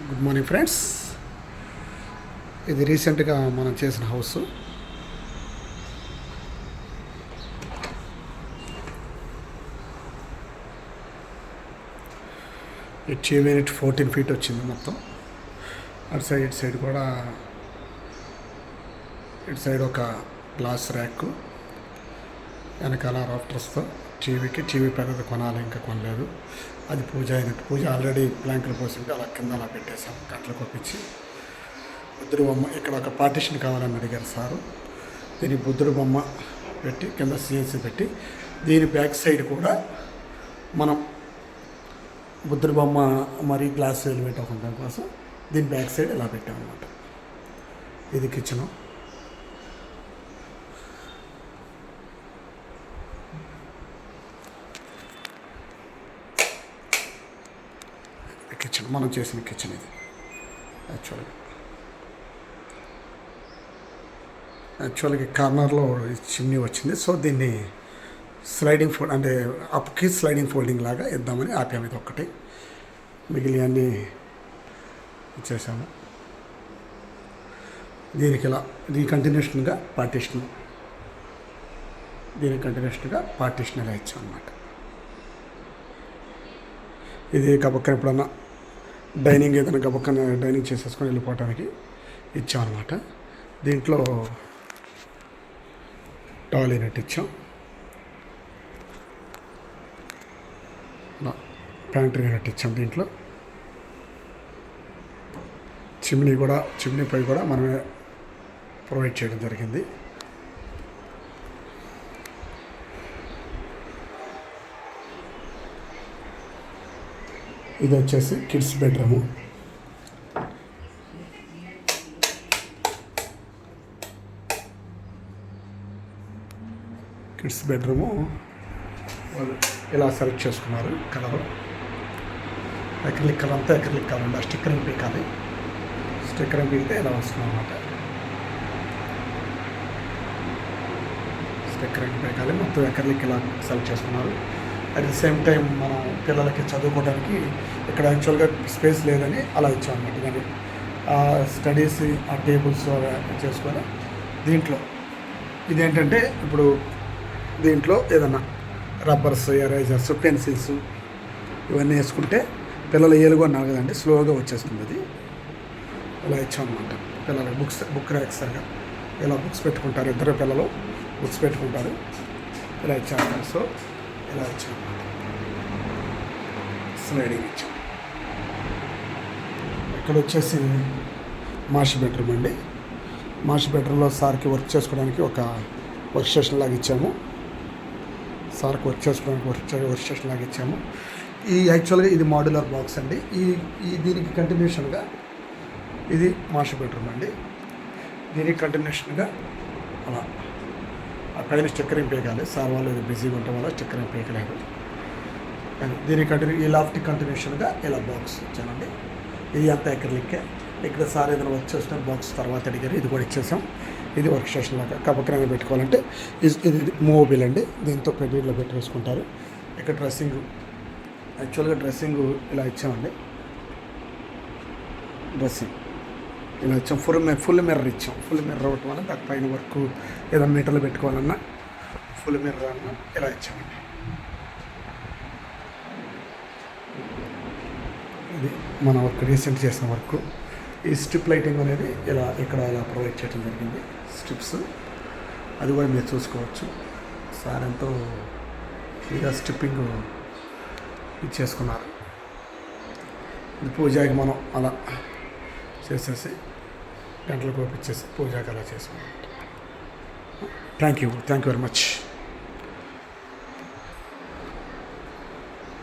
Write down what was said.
Good morning friends. ఇది రీసెంట్గా మనం చేసిన హౌస్. అచీవ్ యూనిట్ 14 feet వచ్చింది మొత్తం. అటు సైడ్ ఇటు సైడ్ కూడా, ఇటు సైడ్ ఒక గ్లాస్ ర్యాక్, వెనకాల రాఫ్టర్స్తో. టీవీ పెద్దది కొనాలి, ఇంకా కొనలేదు. అది పూజ అయినట్టు. పూజ ఆల్రెడీ ప్లాంకులు పోసింటే అలా కింద అలా పెట్టేశాం, గంటలు కొప్పించి. బుద్ధుడు బొమ్మ ఇక్కడ ఒక పార్టీషన్ కావాలని అడిగారు సారు. దీనికి బుద్ధుడు బొమ్మ పెట్టి కింద సిఎన్సీ పెట్టి, దీని బ్యాక్ సైడ్ కూడా మనం బుద్ధుడి బొమ్మ మరి గ్లాస్ ఎలివేట్ అవ్వడం కోసం దీని బ్యాక్ సైడ్ ఇలా పెట్టామన్నమాట. ఇది కిచెను. కిచెన్ మనం చేసిన కిచెన్ ఇది. యాక్చువల్గా కార్నర్లో చిమ్నీ వచ్చింది. సో దీన్ని స్లైడింగ్ ఫోల్డ్, అంటే అప్కి స్లైడింగ్ ఫోల్డింగ్ లాగా ఇద్దామని ఆపాము. ఇది ఒక్కటి, మిగిలిన అన్నీ ఇచ్చేసాము. దీనికి ఇలా కంటిన్యూషన్గా పార్టీషన్ ఇలా ఇచ్చాం అన్నమాట. ఇది గబక్కన ఎప్పుడన్నా డైనింగ్ ఏదైనా గబక్కన డైనింగ్ చేసేసుకొని వెళ్ళిపోవటానికి ఇచ్చామన్నమాట. దీంట్లో టాయిలెట్ ఇచ్చాం, ప్యాంట్రీ యూనిట్ ఇచ్చాం. దీంట్లో చిమ్నీ పై కూడా మనమే ప్రొవైడ్ చేయడం జరిగింది. ఇది వచ్చేసి కిడ్స్ బెడ్రూము. వాళ్ళు ఇలా సెలెక్ట్ చేసుకున్నారు కలర్. ఎక్రిలిక్ కలర్ అంతా ఎక్రిలిక్ కలర్ ఉండాలి. స్టిక్కరింగ్ పీకాలి. స్టిక్కరింగ్ పీకితే ఇలా వస్తుంది అన్నమాట. స్టిక్కరింగ్ పీకాలి. మొత్తం ఎక్రిలిక్ ఇలా సెలెక్ట్ చేసుకున్నారు. అట్ ది సేమ్ టైం మనం పిల్లలకి చదువుకోవడానికి ఇక్కడ యాక్చువల్గా స్పేస్ లేదని అలా ఇచ్చాం అన్నమాట. కానీ స్టడీస్, ఆ టేబుల్స్ చేసుకొని దీంట్లో ఇదేంటంటే, ఇప్పుడు దీంట్లో ఏదన్నా రబ్బర్స్, ఎరేజర్స్, పెన్సిల్స్ ఇవన్నీ వేసుకుంటే పిల్లలు ఏలుగా ఉన్నారు కదండి, స్లోగా వచ్చేస్తుంది. అది ఇలా ఇచ్చాం అన్నమాట. పిల్లలు బుక్ ర్యాక్స్ ఇలా బుక్స్ పెట్టుకుంటారు. ఇద్దరు పిల్లలు బుక్స్ పెట్టుకుంటారు. ఇలా ఇచ్చేస్తారు. సో ఇలా ఇచ్చాం, స్లైడింగ్ ఇచ్చాం. ఇక్కడ వచ్చేసి మాస్టర్ బెడ్రూమ్ అండి. మాస్టర్ బెడ్రూమ్లో సార్కి వర్క్ చేసుకోవడానికి ఒక వర్క్ స్టేషన్ లాగా ఇచ్చాము. ఈ యాక్చువల్గా ఇది మాడ్యులర్ బాక్స్ అండి. దీనికి కంటిన్యూషన్గా ఇది మాస్టర్ బెడ్రూమ్ అండి. దీనికి కంటిన్యూషన్గా అలా ఆ పైన స్టిక్కరింగ్ పీకాలి. సార్ వాళ్ళు ఇది బిజీగా ఉండటం వల్ల స్టిక్కరింగ్ పీకలేదు. దీనికి ఈ లాఫ్ట్ కంటిన్యూషన్గా ఇలా బాక్స్ ఇచ్చానండి. ఇది అంతా ఎక్రిలిక్కే. ఇక్కడ సార్ ఏదైనా వర్క్ చేసిన బాక్స్ తర్వాత అడిగారు, ఇది కూడా ఇచ్చేసాం. ఇది వర్క్ స్టేషన్ లాగా కబక్కన పెట్టుకోవాలంటే ఇది మూవబుల్ అండి. దీంతో పెద్దలో పెట్టి వేసుకుంటారు. ఇక్కడ యాక్చువల్గా డ్రెస్సింగ్ ఇలా ఇచ్చామండి. ఇలా ఇచ్చాం. ఫుల్ మిర్రర్ ఇచ్చాం. ఫుల్ మిర్రర్ అవ్వటం వల్ల దానిపైన వర్క్ ఏదైనా మీటర్లు పెట్టుకోవాలన్నా ఫుల్ మిర్రర్ అన్నా ఇలా ఇచ్చామండి. ఇది మన వర్క్, రీసెంట్ చేసిన వర్క్. ఈ స్ట్రిప్ లైటింగ్ అనేది ఇలా ప్రొవైడ్ చేయడం జరిగింది. స్ట్రిప్స్ అది కూడా మీరు చూసుకోవచ్చు. సార్ ఎంతో ఫ్రీగా స్ట్రిప్పింగ్ ఇచ్చేసుకున్నారు. ఇది పూజకి మనం అలా చేసేసి గంటలు కోపించేసి పూజకి అలా చేసుకున్నాం. Thank you very much.